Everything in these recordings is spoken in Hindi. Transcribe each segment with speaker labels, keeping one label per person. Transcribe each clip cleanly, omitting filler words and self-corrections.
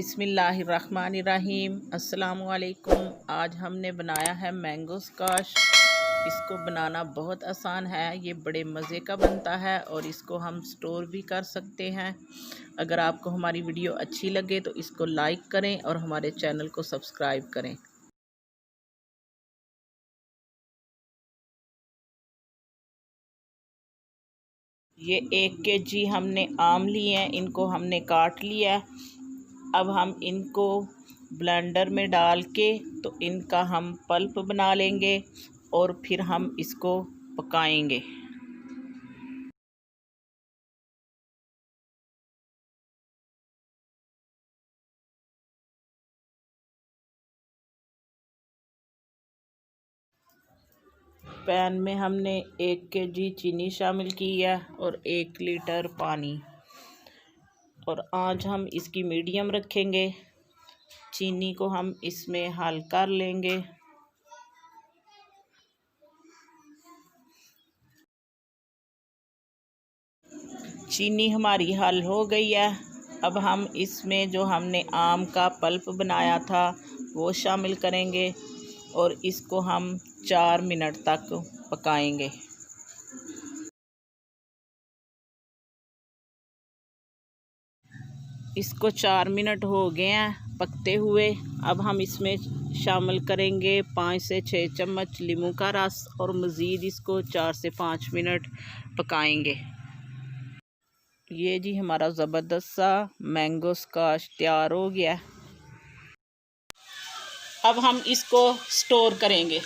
Speaker 1: बिस्मिल्लाहिर्रहमानिर्रहीम। अस्सलामुअलैकुम। आज हमने बनाया है मैंगो स्क्वाश। इसको बनाना बहुत आसान है, ये बड़े मज़े का बनता है और इसको हम स्टोर भी कर सकते हैं। अगर आपको हमारी वीडियो अच्छी लगे तो इसको लाइक करें और हमारे चैनल को सब्सक्राइब करें। ये 1 kg हमने आम लिए हैं, इनको हमने काट लिया। अब हम इनको ब्लेंडर में डाल के तो इनका हम पल्प बना लेंगे और फिर हम इसको पकाएंगे। पैन में हमने 1 kg चीनी शामिल की है और 1 लीटर पानी, और आंच हम इसकी मीडियम रखेंगे। चीनी को हम इसमें हल कर लेंगे। चीनी हमारी हल हो गई है। अब हम इसमें जो हमने आम का पल्प बनाया था वो शामिल करेंगे और इसको हम 4 मिनट तक पकाएंगे। इसको 4 मिनट हो गए हैं पकते हुए। अब हम इसमें शामिल करेंगे 5 से 6 चम्मच नींबू का रस और मज़ीद इसको 4 से 5 मिनट पकाएंगे। ये जी हमारा ज़बरदस्त सा मैंगो स्क्वाश तैयार हो गया। अब हम इसको स्टोर करेंगे।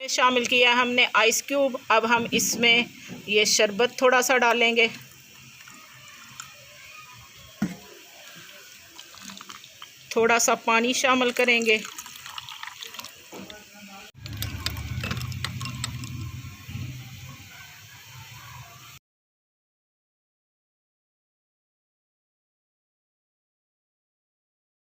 Speaker 1: शामिल किया हमने आइस क्यूब। अब हम इसमें ये शरबत थोड़ा सा डालेंगे। थोड़ा सा पानी शामिल करेंगे।